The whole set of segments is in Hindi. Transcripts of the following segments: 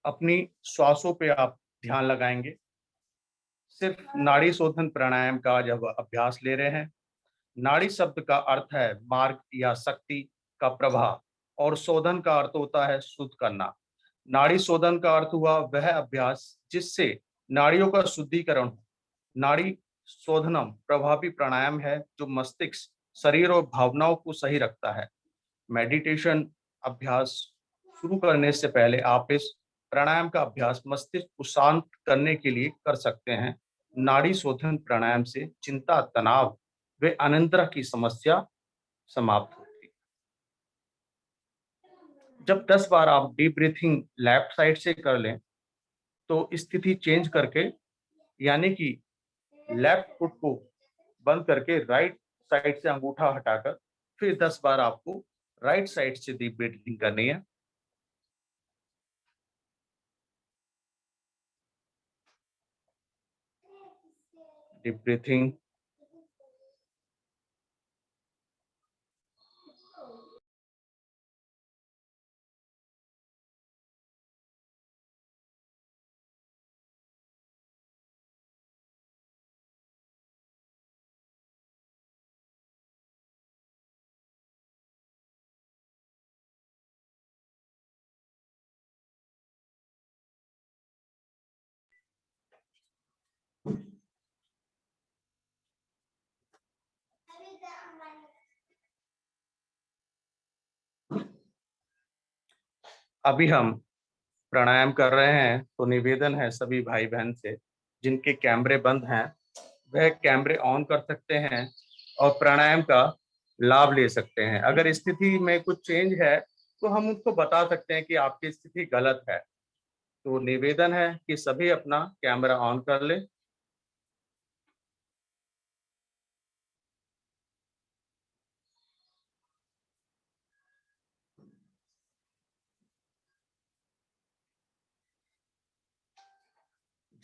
अपनी श्वासों पे आप ध्यान लगाएंगे। सिर्फ नाड़ी शोधन प्राणायाम का जब अभ्यास ले रहे हैं, नाड़ी शब्द का अर्थ है मार्ग या शक्ति का प्रवाह, और शोधन का अर्थ होता है शुद्ध करना। नाड़ी शोधन का अर्थ हुआ वह अभ्यास जिससे नाड़ियों का शुद्धिकरण हो। नाड़ी शोधनम प्रभावी प्राणायाम है जो मस्तिष्क, शरीर और भावनाओं को सही रखता है। मेडिटेशन अभ्यास शुरू करने से पहले आप इस प्राणायाम का अभ्यास मस्तिष्क को शांत करने के लिए कर सकते हैं। नाड़ी शोधन प्राणायाम से चिंता, तनाव व अनिद्रा की समस्या समाप्त होती है। जब 10 बार आप डीप ब्रीथिंग लेफ्ट साइड से कर लें, तो स्थिति चेंज करके, यानी कि लेफ्ट फुट को बंद करके राइट साइड से अंगूठा हटाकर फिर 10 बार आपको राइट साइड से डीप ब्रीथिंग करनी है। Deep breathing. अभी हम प्राणायाम कर रहे हैं, तो निवेदन है सभी भाई बहन से जिनके कैमरे बंद हैं, वह कैमरे ऑन कर सकते हैं और प्राणायाम का लाभ ले सकते हैं। अगर स्थिति में कुछ चेंज है तो हम उनको बता सकते हैं कि आपकी स्थिति गलत है। तो निवेदन है कि सभी अपना कैमरा ऑन कर ले।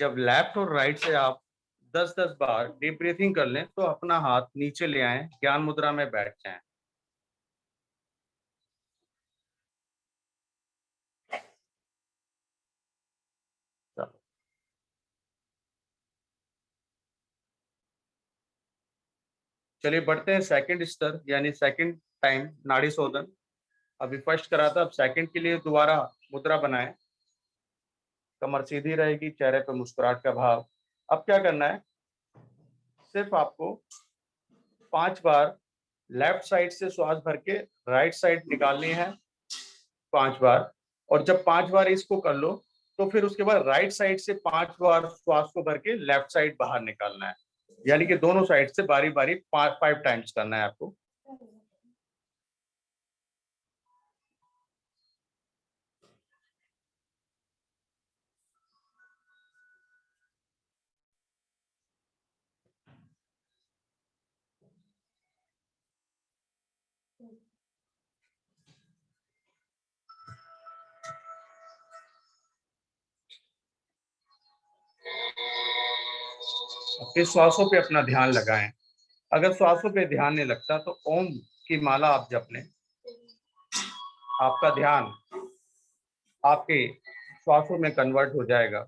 जब लेफ्ट और राइट से आप 10-10 बार डीप ब्रीथिंग कर लें, तो अपना हाथ नीचे ले आएं, ज्ञान मुद्रा में बैठ जाएं। चलिए बढ़ते हैं सेकंड स्तर, यानी सेकंड टाइम नाड़ी शोधन। अभी फर्स्ट करा था, अब सेकंड के लिए दोबारा मुद्रा बनाएं। कमर सीधी रहेगी, चेहरे पर मुस्कुराहट का भाव। अब क्या करना है, सिर्फ आपको 5 बार लेफ्ट साइड से श्वास भर के राइट साइड निकालनी है, 5 बार। और जब 5 बार इसको कर लो, तो फिर उसके बाद राइट साइड से 5 बार श्वास को भर के लेफ्ट साइड बाहर निकालना है। यानी कि दोनों साइड से बारी बारी 5 टाइम्स करना है आपको। अपने श्वासों पे अपना ध्यान लगाएं। अगर श्वासों पे ध्यान नहीं लगता तो ओम की माला आप जप लें। आपका ध्यान आपके श्वासों में कन्वर्ट हो जाएगा।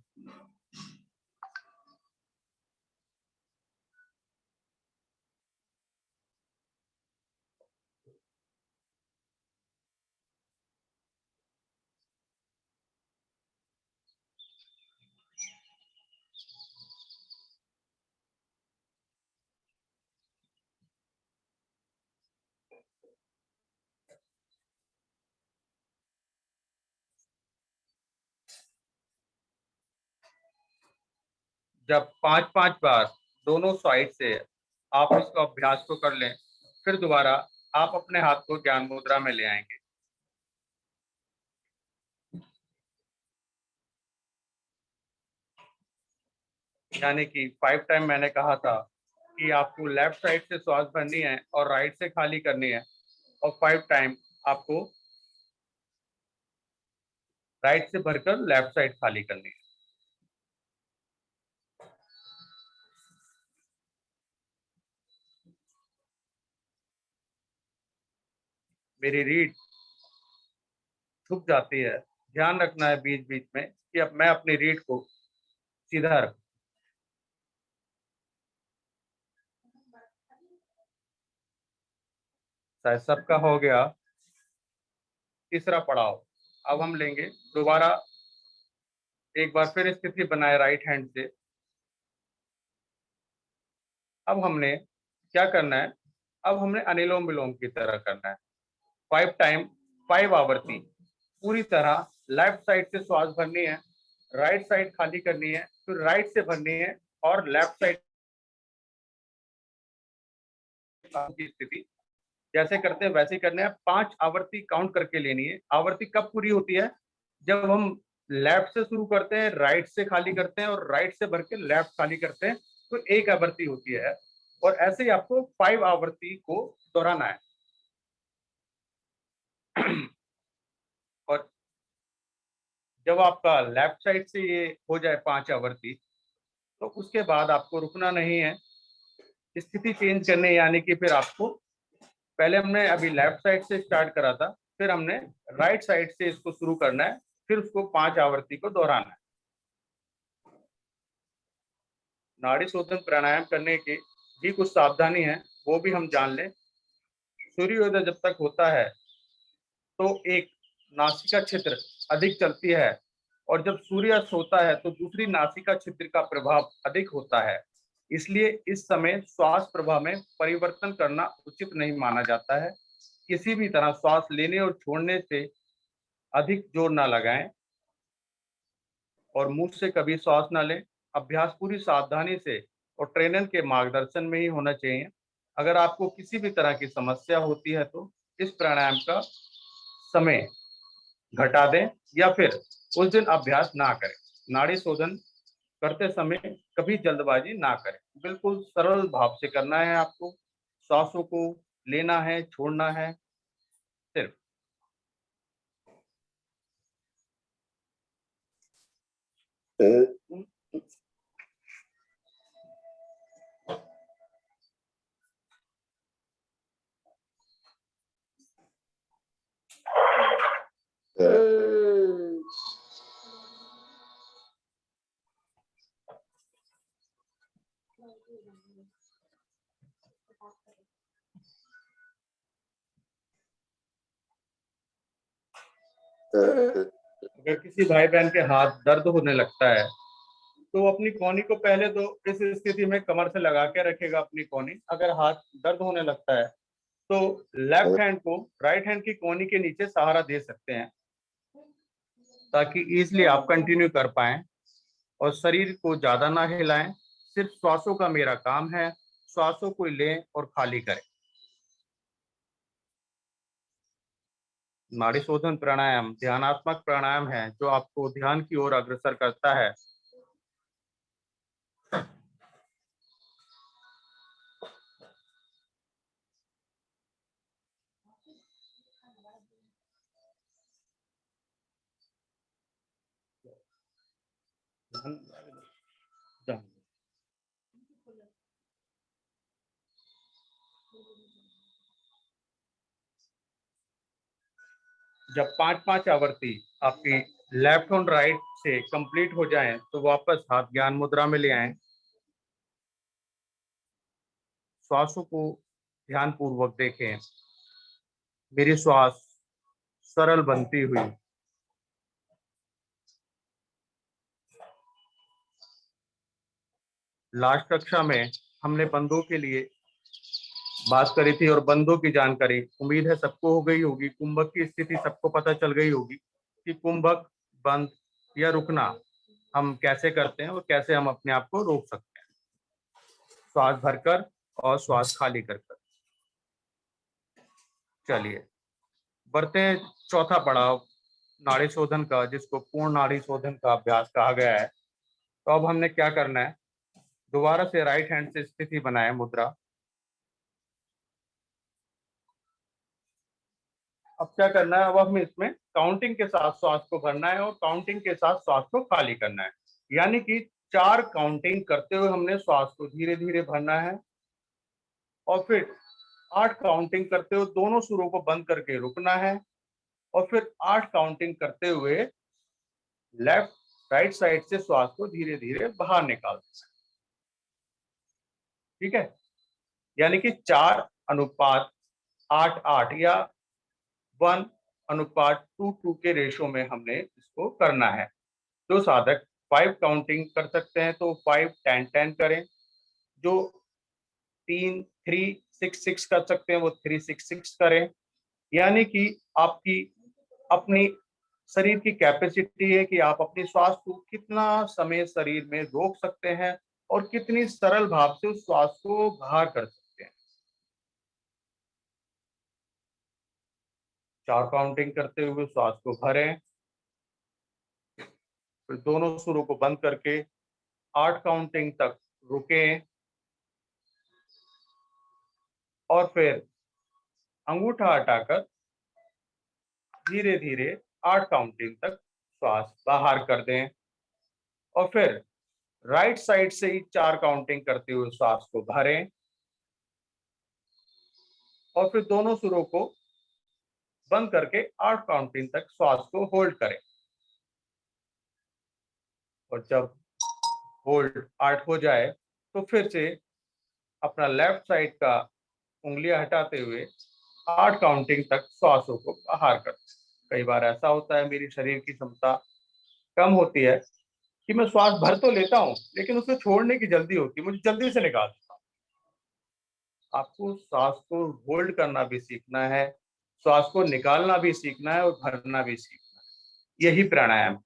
जब 5-5 बार दोनों साइड से आप इसको अभ्यास को कर लें, फिर दोबारा आप अपने हाथ को ज्ञान मुद्रा में ले आएंगे। यानी कि 5 टाइम मैंने कहा था कि आपको लेफ्ट साइड से श्वास भरनी है और राइट से खाली करनी है, और 5 टाइम आपको राइट से भरकर लेफ्ट साइड खाली करनी है। मेरी रीढ़ झुक जाती है, ध्यान रखना है बीच बीच में कि अब मैं अपनी रीढ़ को सीधा रखूं। शायद सबका हो गया। तीसरा पड़ाव, अब हम लेंगे दोबारा एक बार फिर स्थिति बनाए राइट हैंड से। अब हमने क्या करना है, अब हमने अनुलोम विलोम की तरह करना है। 5 टाइम 5 आवर्ती पूरी तरह लेफ्ट साइड से श्वास भरनी है, राइट साइड खाली करनी है, फिर राइट से भरनी है और लेफ्ट साइड की स्थिति जैसे करते हैं वैसे करने हैं। 5 आवर्ती काउंट करके लेनी है। आवर्ती कब पूरी होती है, जब हम लेफ्ट से शुरू करते हैं, राइट से खाली करते हैं और राइट से भर के लेफ्ट खाली करते हैं, तो 1 आवर्ती होती है। और ऐसे ही आपको 5 आवर्ती को दोहराना है। और जब आपका लेफ्ट साइड से ये हो जाए 5 आवर्ती, तो उसके बाद आपको रुकना नहीं है, स्थिति चेंज करने, यानी कि फिर आपको पहले हमने अभी लेफ्ट साइड से स्टार्ट करा था, फिर हमने राइट साइड से इसको शुरू करना है, फिर उसको 5 आवर्ती को दोहराना है। नाड़ी शोधन प्राणायाम करने की भी कुछ सावधानी है, वो भी हम जान लें। सूर्योदय जब तक होता है तो एक नासिका छिद्र अधिक चलती है, और जब सूर्यास्त होता है तो दूसरी नासिका छिद्र का प्रभाव अधिक होता है। इसलिए इस समय श्वास प्रवाह में परिवर्तन करना उचित नहीं माना जाता है। किसी भी तरह श्वास लेने और छोड़ने से अधिक जोर ना लगाएं और मुंह से कभी श्वास ना लें। अभ्यास पूरी सावधानी से और ट्रेनर के मार्गदर्शन में ही होना चाहिए। अगर आपको किसी भी तरह की समस्या होती है तो इस प्राणायाम का समय घटा दें या फिर उस दिन अभ्यास ना करें। नाड़ी शोधन करते समय कभी जल्दबाजी ना करें, बिल्कुल सरल भाव से करना है। आपको सांसों को लेना है, छोड़ना है सिर्फ। अगर किसी भाई बहन के हाथ दर्द होने लगता है तो अपनी कोहनी को पहले तो इस स्थिति में कमर से लगा के रखेगा अपनी कोहनी। अगर हाथ दर्द होने लगता है तो लेफ्ट हैंड को राइट हैंड की कोहनी के नीचे सहारा दे सकते हैं, ताकि इजीली आप कंटिन्यू कर पाएं और शरीर को ज्यादा ना हिलाएं। सिर्फ श्वासों का मेरा काम है, श्वासों को लें और खाली करें। नाड़ी शोधन प्राणायाम ध्यानात्मक प्राणायाम है जो आपको ध्यान की ओर अग्रसर करता है। जब 5-5 आवर्ती आपकी लेफ्ट और राइट से कंप्लीट हो जाएं तो वापस हाथ ज्ञान मुद्रा में ले आएं। श्वासों को ध्यान पूर्वक देखें। मेरी श्वास सरल बनती हुई। लास्ट कक्षा में हमने बंदों के लिए बात करी थी और बंदों की जानकारी उम्मीद है सबको हो गई होगी। कुंभक की स्थिति सबको पता चल गई होगी कि कुंभक, बंद या रुकना हम कैसे करते हैं और कैसे हम अपने आप को रोक सकते हैं, श्वास भरकर और श्वास खाली कर कर। चलिए बढ़ते हैं चौथा पड़ाव नाड़ी शोधन का, जिसको पूर्ण नाड़ी शोधन का अभ्यास कहा गया है। तो अब हमने क्या करना है, दोबारा से राइट हैंड से स्थिति बनाए मुद्रा। अब क्या करना है, अब हमें इसमें काउंटिंग के साथ श्वास को भरना है और काउंटिंग के साथ श्वास को खाली करना है। यानी कि 4 काउंटिंग करते हुए हमने श्वास को धीरे धीरे भरना है और फिर 8 काउंटिंग करते हुए दोनों सुरों को बंद करके रुकना है और फिर 8 काउंटिंग करते हुए लेफ्ट राइट साइड से श्वास को धीरे धीरे बाहर निकालते हैं। ठीक है, यानी कि 4:8:8 या 1:2:2 के रेशो में हमने इसको करना है। जो साधक 5 काउंटिंग कर सकते हैं तो 5-10-10 करें। जो 3-3-6-6 कर सकते हैं वो 3-6-6 करें। यानी कि आपकी अपनी शरीर की कैपेसिटी है कि आप अपनी श्वास को कितना समय शरीर में रोक सकते हैं और कितनी सरल भाव से उस श्वास को बाहर कर सकते हैं। 4 काउंटिंग करते हुए श्वास को भरें, फिर दोनों सुरों को बंद करके 8 काउंटिंग तक रुकें और फिर अंगूठा हटाकर धीरे धीरे 8 काउंटिंग तक श्वास बाहर कर दें और फिर राइट साइड से ही 4 काउंटिंग करते हुए श्वास को भरें और फिर दोनों सुरों को बंद करके 8 काउंटिंग तक श्वास को होल्ड करें और जब होल्ड 8 हो जाए तो फिर से अपना लेफ्ट साइड का उंगलियां हटाते हुए 8 काउंटिंग तक श्वासों को बाहर कर दें। कई बार ऐसा होता है मेरी शरीर की क्षमता कम होती है कि मैं श्वास भर तो लेता हूँ लेकिन उसे छोड़ने की जल्दी होती है, मुझे जल्दी से निकाल देता हूँ। आपको श्वास को होल्ड करना भी सीखना है, श्वास को निकालना भी सीखना है और भरना भी सीखना है। यही प्राणायाम।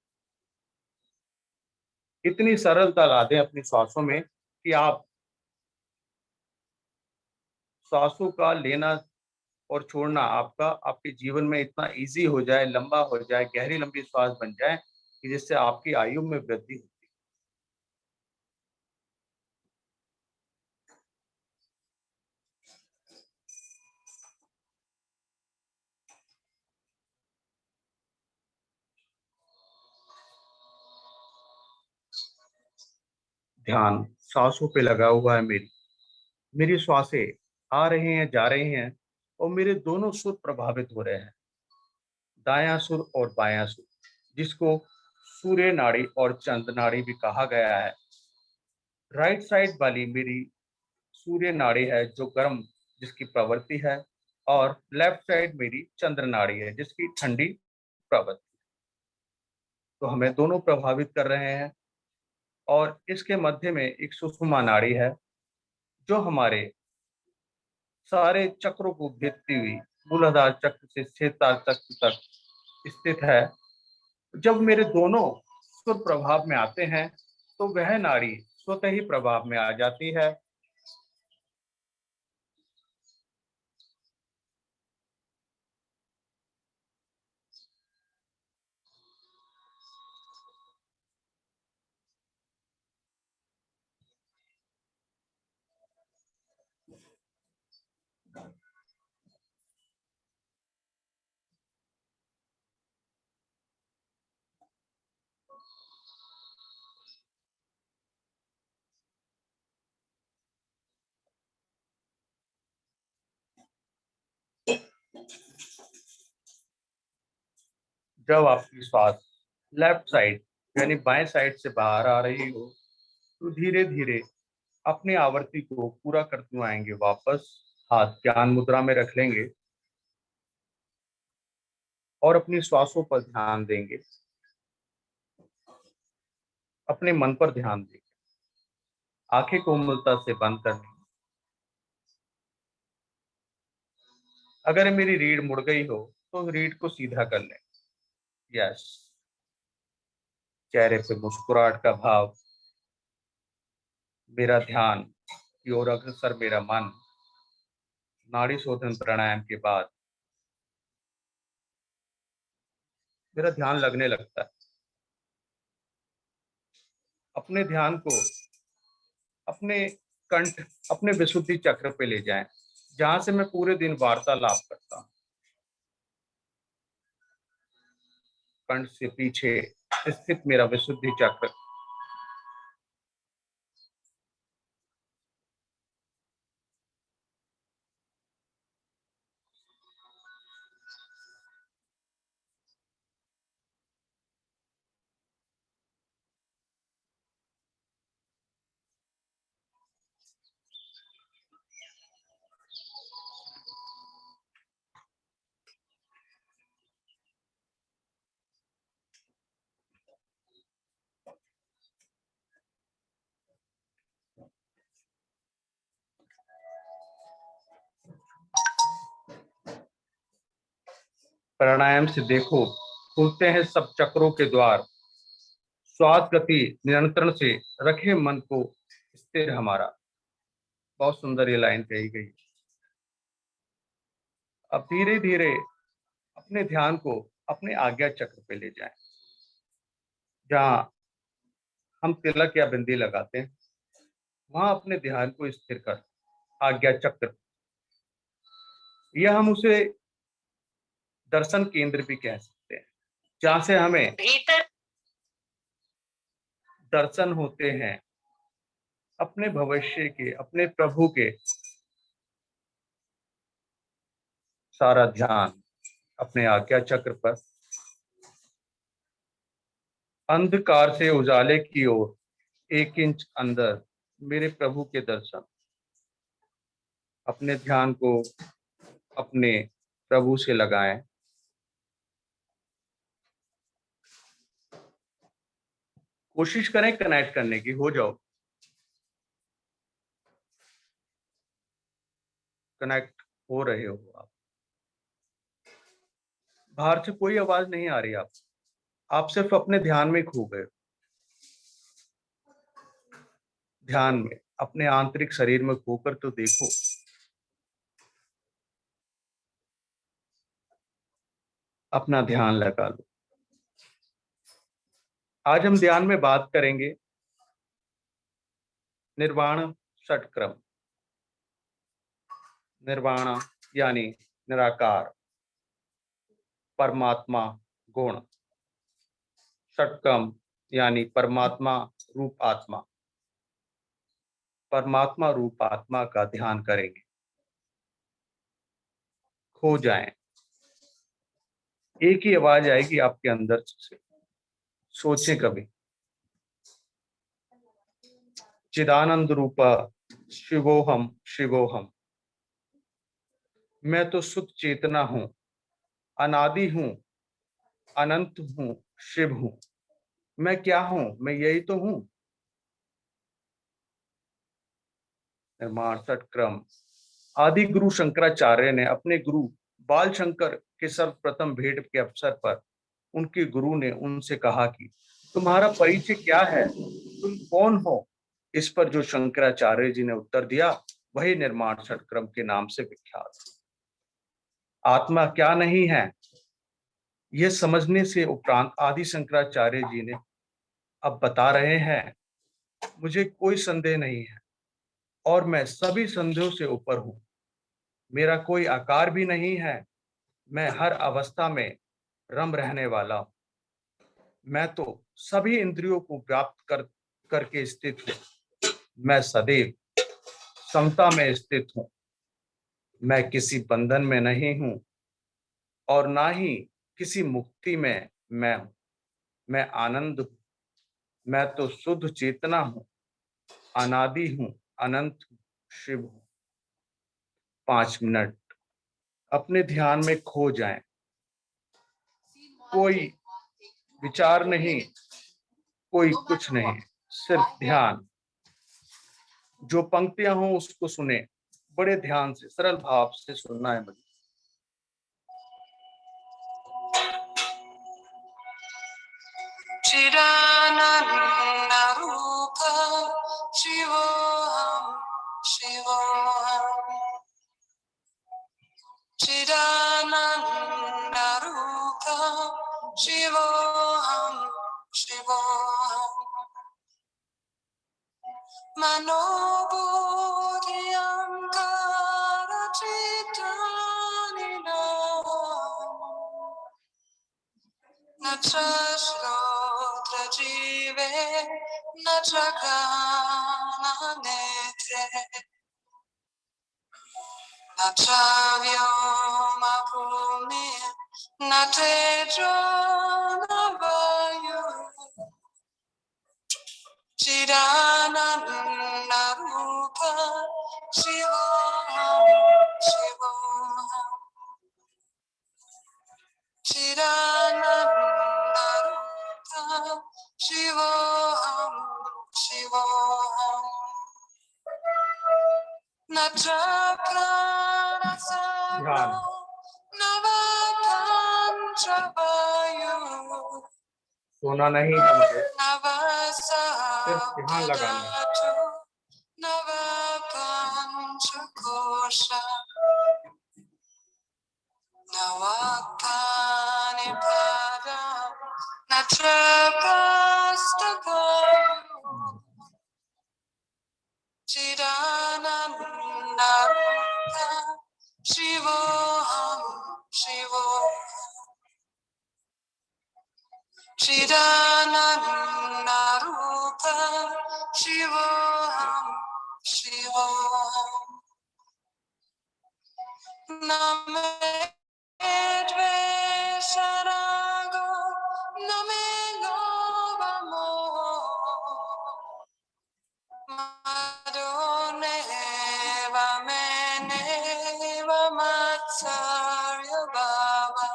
इतनी सरलता ला दें अपनी श्वासों में कि आप श्वासों का लेना और छोड़ना आपका आपके जीवन में इतना इजी हो जाए, लंबा हो जाए, गहरी लंबी श्वास बन जाए कि जिससे आपकी आयु में वृद्धि हो। ध्यान सांसों पे लगा हुआ है। मेरी मेरी श्वासें आ रही हैं, जा रही हैं और मेरे दोनों सुर प्रभावित हो रहे हैं, दायां सुर और बायां सुर, जिसको सूर्य नाड़ी और चंद्र नाड़ी भी कहा गया है। राइट साइड वाली मेरी सूर्य नाड़ी है जो गर्म, जिसकी प्रवृत्ति है, और लेफ्ट साइड मेरी चंद्र नाड़ी है जिसकी ठंडी प्रवृत्ति। तो हमें दोनों प्रभावित कर रहे हैं और इसके मध्य में एक सुषुम्ना नाड़ी है जो हमारे सारे चक्रों को भेदती हुई मूलाधार चक्र से सहस्त्रार चक्र तक स्थित है। जब मेरे दोनों सुर प्रभाव में आते हैं तो वह नाड़ी स्वतः ही प्रभाव में आ जाती है। जब आपकी श्वास लेफ्ट साइड यानी बाएं साइड से बाहर आ रही हो तो धीरे धीरे अपनी आवृत्ति को पूरा करते हुए आएंगे वापस। हाथ ज्ञान मुद्रा में रख लेंगे और अपनी श्वासों पर ध्यान देंगे, अपने मन पर ध्यान देंगे। आंखें कोमलता से बंद कर लें। अगर मेरी रीढ़ मुड़ गई हो तो रीढ़ को सीधा कर लें। यस, चेहरे पे मुस्कुराहट का भाव, मेरा ध्यान की ओर अग्रसर मेरा मन। नाड़ी शोधन प्राणायाम के बाद मेरा ध्यान लगने लगता है। अपने ध्यान को अपने कंठ, अपने विशुद्धि चक्र पे ले जाएं, जहां से मैं पूरे दिन वार्तालाप करता हूं। कंठ से पीछे स्थित मेरा विशुद्धि चक्र। प्राणायाम से देखो खुलते हैं सब चक्रों के द्वार। श्वास गति नियंत्रण से रखे मन को स्थिर हमारा। बहुत सुंदर ये लाइन कही गई। अब धीरे धीरे अपने ध्यान को अपने आज्ञा चक्र पे ले जाएं, जहां हम तिलक या बिंदी लगाते हैं। वहां अपने ध्यान को स्थिर कर आज्ञा चक्र, यह हम उसे दर्शन केंद्र भी कह सकते हैं, जहां से हमें भीतर दर्शन होते हैं अपने भविष्य के, अपने प्रभु के। सारा ध्यान अपने आज्ञा चक्र पर, अंधकार से उजाले की ओर 1 इंच अंदर मेरे प्रभु के दर्शन। अपने ध्यान को अपने प्रभु से लगाएं। कोशिश करें कनेक्ट करने की, हो जाओ कनेक्ट हो रहे हो आप। बाहर से कोई आवाज नहीं आ रही। आप सिर्फ अपने ध्यान में खो गए। ध्यान में अपने आंतरिक शरीर में खोकर तो देखो। अपना ध्यान लगा लो। आज हम ध्यान में बात करेंगे निर्वाण षटक्रम। निर्वाण यानी निराकार, परमात्मा गुण। षटक्रम यानी परमात्मा रूप आत्मा। परमात्मा रूप आत्मा का ध्यान करेंगे। खो जाएं। एक ही आवाज आएगी आपके अंदर से। सोचें कभी, चिदानंद रूपा शिवोहम शिवोहम। मैं तो शुद्ध चेतना हूं, अनादि हूं, अनंत हूं, शिव हूं। मैं क्या हूं? मैं यही तो हूं। निर्माण षटक्रम। आदि गुरु शंकराचार्य ने अपने गुरु बाल शंकर के सर्वप्रथम भेंट के अवसर पर उनके गुरु ने उनसे कहा कि तुम्हारा परिचय क्या है, तुम कौन हो? इस पर जो शंकराचार्य जी ने उत्तर दिया, वही निर्माण षटक्रम के नाम से विख्यात। आत्मा क्या नहीं है, यह समझने से उपरांत आदि शंकराचार्य जी ने अब बता रहे हैं, मुझे कोई संदेह नहीं है और मैं सभी संदेहों से ऊपर हूं। मेरा कोई आकार भी नहीं है। मैं हर अवस्था में रम रहने वाला हूं। मैं तो सभी इंद्रियों को व्याप्त करके स्थित हूं। मैं सदैव समता में स्थित हूं। मैं किसी बंधन में नहीं हूं और ना ही किसी मुक्ति में मैं हूं। मैं आनंद हूं। मैं तो शुद्ध चेतना हूं, अनादि हूं, अनंत हूं, शिव हूं। 5 मिनट अपने ध्यान में खो जाएं। कोई विचार नहीं, कोई कुछ नहीं, सिर्फ ध्यान। जो पंक्तियां हों उसको सुने, बड़े ध्यान से, सरल भाव से सुनना है मुझे। चिदानंद रूप शिवोहम शिवोहम। चिदानंद रूप शिवोहम शिवोहम। मनोबुद्धि अहंकार चित्तानिनाहम्। न च श्रोत्र जीवे न च घ्राणनेत्रे न च व्योम भूमिः न तेजो न वायुः। चिदानंद रूप शिवोहम शिवोहम। चिदानंद रूप शिवोहम शिवोहम। न च प्राणसंगो न वा सोना नहीं है मुझे, सिर्फ ध्यान लगाना है। Shivoham, Chidananda Rupa, Shivoham, Shivoham. Name Dvesharago, Name Lovamoh, Madone Vamene Vamatsarya Baba.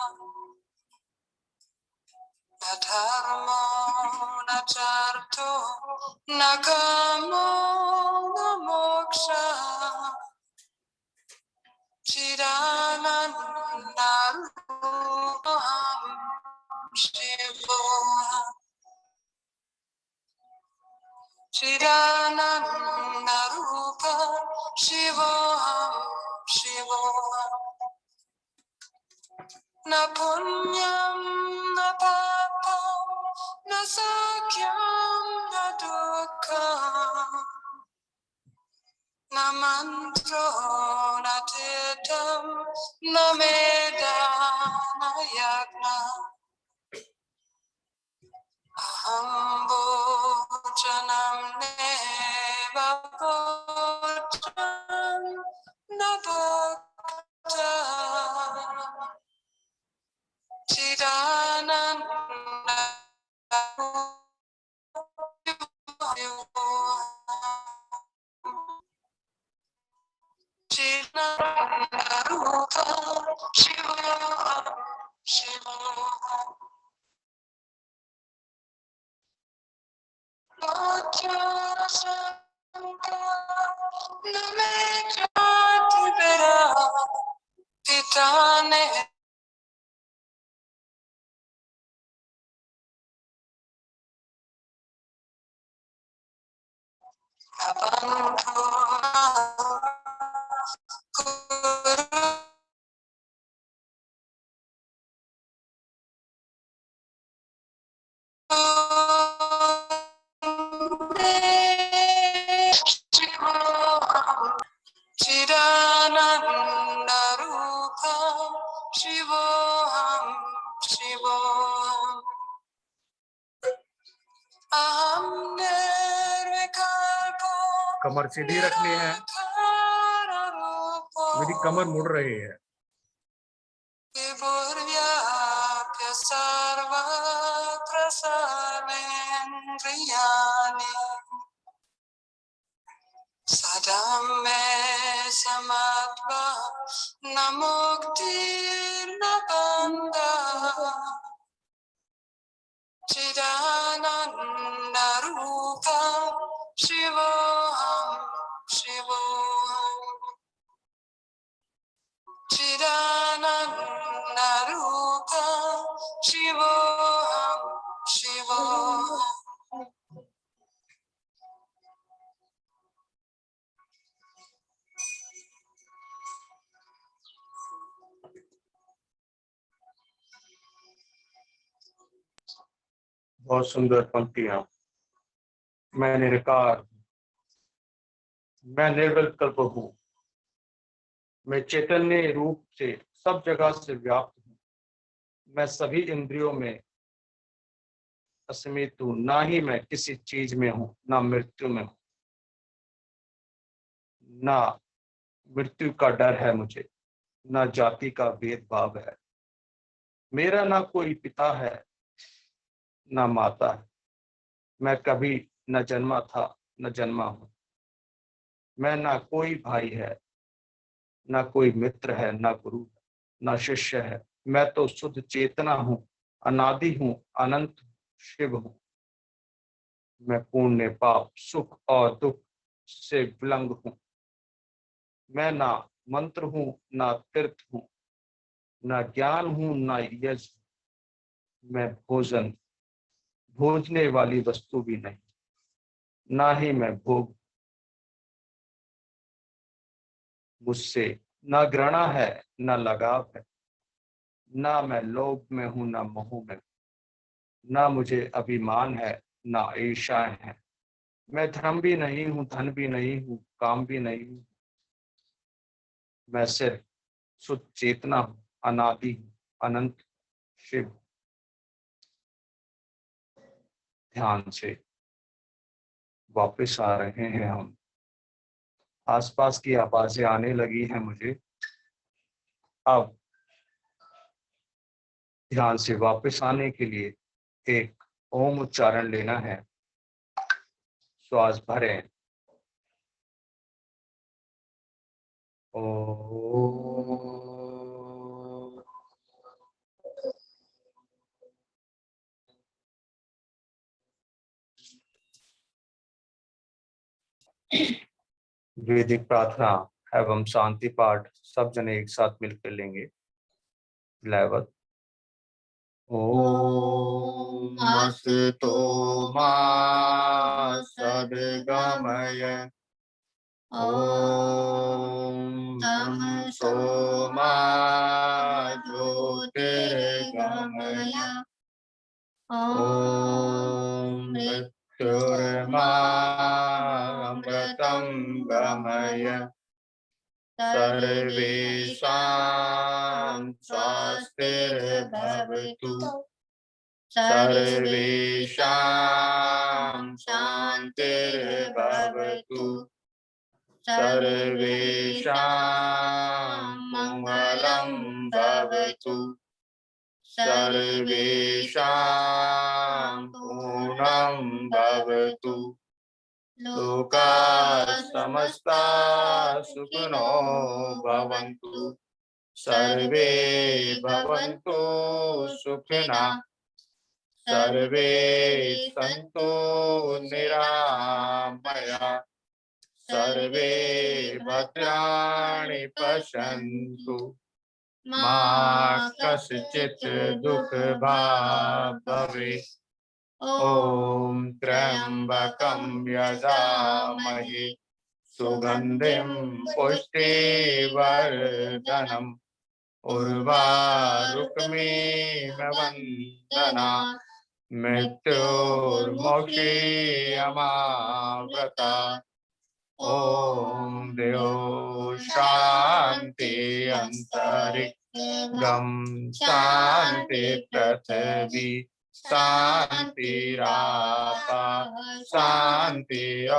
Na dharmo, na charto, na kamo, na moksha. Chidananda Rupam Shivoham. Chidananda Rupam Shivoham, Shivoham. Na punyam, na papam, na sakyam, na dukkam. Na mantro, na tirtam, na meda, na yagna. Aham bhojanam neva bhojanam na bhakta. Chidananda Chidananda Rupa Shivoham, Shivoham. Pitane Chidananda Rupa Shivoham, Shivoham. Aham Nirvikalpo कमर सीधी रखनी है, मेरी कमर मुड़ रही है। Vibhurvyapya sarva prasarvendriyani Sadam me samatva namuktir nabandha Chidananda Rupa Shivoham, Shivoham. Chidananda Rupa Shivoham, Shivoham. बहुत सुंदर पंक्तियां। मैं निरकार, मैं निर्विकल्प हूँ, मैं चैतन्य रूप से सब जगह से व्याप्त हूँ। मैं सभी इंद्रियों में असीमित हूँ, ना ही मैं किसी चीज में हूँ, ना मृत्यु में हूँ, ना मृत्यु का डर है मुझे, ना जाति का भेदभाव है। मेरा ना कोई पिता है, ना माता है। मैं कभी न जन्मा था, न जन्मा हूँ। मैं ना कोई भाई है, ना कोई मित्र है, ना गुरु है, ना शिष्य है। मैं तो शुद्ध चेतना हूँ, अनादि हूँ, अनंत हूँ, शिव हूँ। मैं पुण्य पाप सुख और दुख से विलंग हूँ। मैं ना मंत्र हूँ, ना तीर्थ हूँ, ना ज्ञान हूँ, ना यज्ञ। मैं भोजन, भोजने वाली वस्तु भी नहीं, ना ही मैं भोग, मुझसे ना घृणा है ना लगाव है, ना मैं लोभ में हूं ना मोह में, ना मुझे अभिमान है ना ईर्ष्या है। मैं धर्म भी नहीं हूँ, धन भी नहीं हूँ, काम भी नहीं हूँ। मैं सिर्फ शुद्ध चेतना हूँ, अनादि हूँ, अनंत शिव। ध्यान से वापस आ रहे हैं हम। आसपास की आवाजें आने लगी हैं मुझे। अब ध्यान से वापस आने के लिए एक ओम उच्चारण लेना है। श्वास भरें। ओ वैदिक प्रार्थना एवं शांति पाठ सब जने एक साथ मिलकर लेंगे। लयबद्ध। ओम अस्तु मा सद्गमय, ओम तमसो मा ज्योतिर्गमय, ओम मृत्युर्मा अमृतं गमय, सर्वेषां स्वस्तिर्भवतु, सर्वेषां शान्तिर्भवतु, सर्वेषां मङ्गलं भवतु, सर्वेषां पूर्णं भवतु, लोकाः समस्ताः सुखिनो भवन्तु, सर्वे भवन्तु सुखिनः, सर्वे सन्तु निरामया, सर्वे भद्राणि पश्यन्तु, मा कश्चित् दुःखभाग् भवेत्। ॐ त्र्यम्बकं यजामहे सुगन्धिं पुष्टिवर्धनम्, उर्वारुकमेव वन्दनात्, मृत्युर्मोक्षीयमामृता। ॐ देवो शान्ति अन्तरिक्षं शान्ति पृथिवी शान्तिरापः शान्तिरोषधयः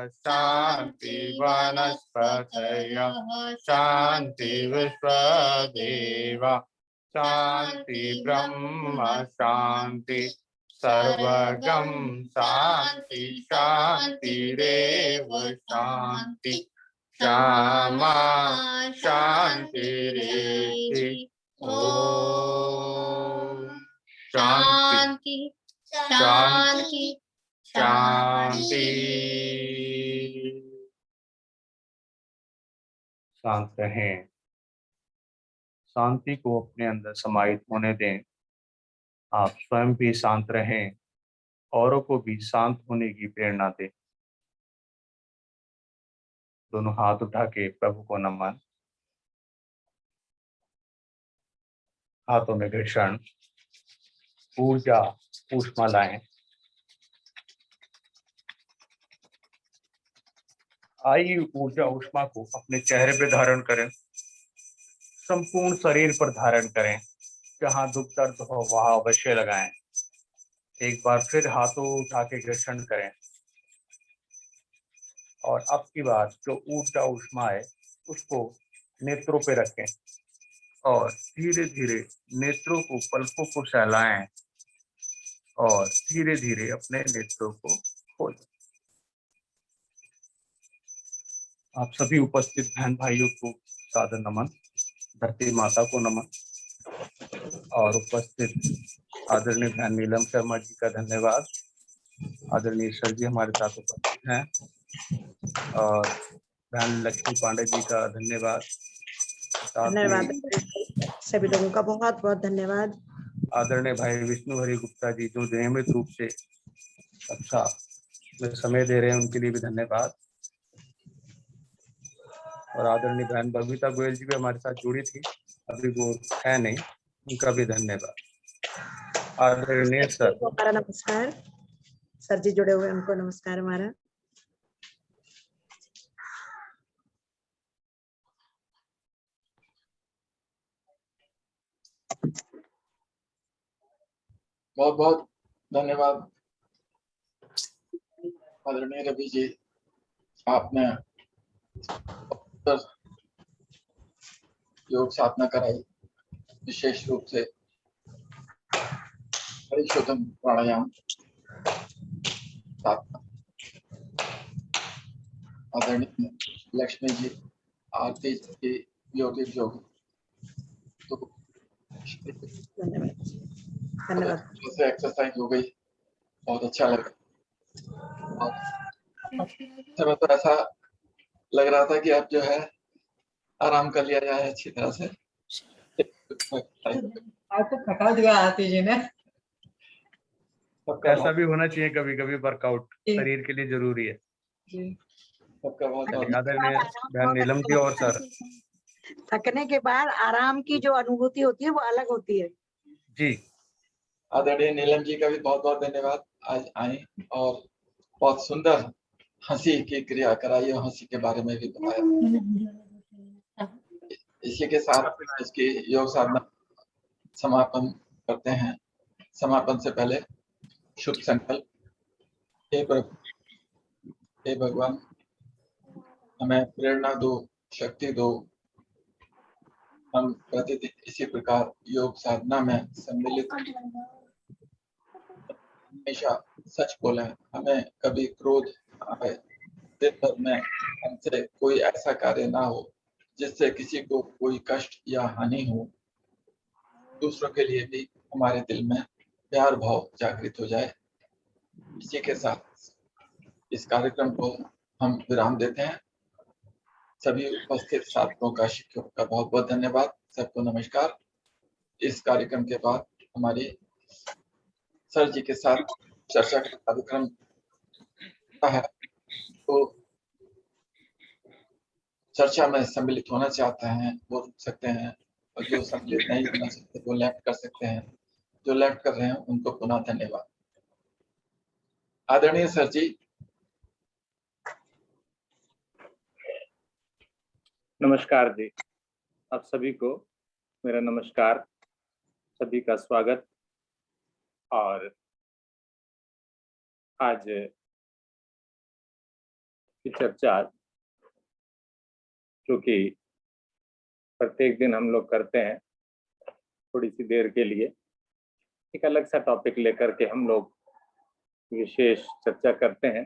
शान्ति वनस्पतयः शान्ति विश्वदेवा शान्ति ब्रह्म शान्ति सर्वगं शान्ति शान्तिरेव शान्ति श्यामा शान्तिरेति। ओम शांति शांति शांति। शांत रहें, शांति को अपने अंदर समाहित होने दें। आप स्वयं भी शांत रहें, औरों को भी शांत होने की प्रेरणा दें। दोनों हाथ उठा के प्रभु को नमन। हाथों में घर्षण, ऊर्जा ऊष्मा लाएं। आइए ऊर्जा ऊष्मा को अपने चेहरे पे धारण करें, संपूर्ण शरीर पर धारण करें। जहां दुख दर्द हो वहां अवश्य लगाएं। एक बार फिर हाथों उठा के घर्षण करें और अब की बार जो ऊर्जा ऊष्मा है उसको नेत्रों पे रखें और धीरे धीरे नेत्रों को पलकों को सहलाएं और धीरे धीरे अपने नेत्रों को खोलें। आप सभी उपस्थित बहन भाइयों को सादर नमन, धरती माता को नमन और उपस्थित आदरणीय बहन नीलम शर्मा जी का धन्यवाद। आदरणीय सर जी हमारे साथ उपस्थित हैं और बहन लक्ष्मी पांडे जी का धन्यवाद। धन्यवाद सभी लोगों का बहुत बहुत धन्यवाद। आदरणीय भाई विष्णु हरि गुप्ता जी जो नियमित रूप से कक्षा में समय दे रहे हैं, उनके लिए भी धन्यवाद। और आदरणीय बहन बबीता गोयल जी भी हमारे साथ जुड़ी थी, अभी वो है नहीं, उनका भी धन्यवाद। आदरणीय सर, हमारा नमस्कार। सर जी जुड़े हुए, उनको नमस्कार हमारा। बहुत बहुत धन्यवाद आदरणीय रवि जी, आपने योग साधना कराई, विशेष रूप से हरिशोधन प्राणायाम साधना। आदरणीय लक्ष्मी जी, आरती जी, योगिक योगी, तो धन्यवाद। जैसे एक्सरसाइज हो गई, बहुत अच्छा लगा। और समय तो ऐसा लग रहा था कि अब जो है आराम कर लिया जाए अच्छी तरह से। आज तो थका दिया आरती जी ने। ऐसा भी होना चाहिए, कभी कभी वर्कआउट शरीर के लिए जरूरी है। सबका बहुत बहुत आदरणीय बहन नीलम जी और सर, थकने के बाद आराम की जो अनुभूति होती है वो अलग होती है जी। आदरणीय नीलम जी का भी बहुत बहुत धन्यवाद, आज आए और बहुत सुंदर हंसी की क्रिया कराई और हंसी के बारे में भी बताया। इसी के साथ इसकी योग साधना समापन करते हैं। समापन से पहले शुभ संकल्प। हे भगवान, हमें प्रेरणा दो, शक्ति दो, हम प्रतिदिन इसी प्रकार योग साधना में सम्मिलित हमेशा सच बोले, हमें कभी क्रोध आए, दिन भर में हमसे कोई ऐसा कार्य ना हो जिससे किसी को कोई कष्ट या हानि हो, दूसरों के लिए भी हमारे दिल में प्यार भाव जागृत हो जाए। इसी के साथ इस कार्यक्रम को हम विराम देते हैं। सभी उपस्थित छात्रों का, शिक्षकों का बहुत बहुत धन्यवाद। सबको नमस्कार। इस कार्यक्रम के बाद हमारी सर जी के साथ चर्चा का कार्यक्रम है, तो चर्चा में सम्मिलित होना चाहते हैं वो रुक सकते हैं, और जो सम्मिलित नहीं होना चाहते वो लेफ्ट कर सकते हैं। जो लेफ्ट कर रहे हैं उनको पुनः धन्यवाद। आदरणीय सर जी। नमस्कार जी, आप सभी को मेरा नमस्कार, सभी का स्वागत। और आज की चर्चा जो कि प्रत्येक दिन हम लोग करते हैं थोड़ी सी देर के लिए, एक अलग सा टॉपिक लेकर के हम लोग विशेष चर्चा करते हैं।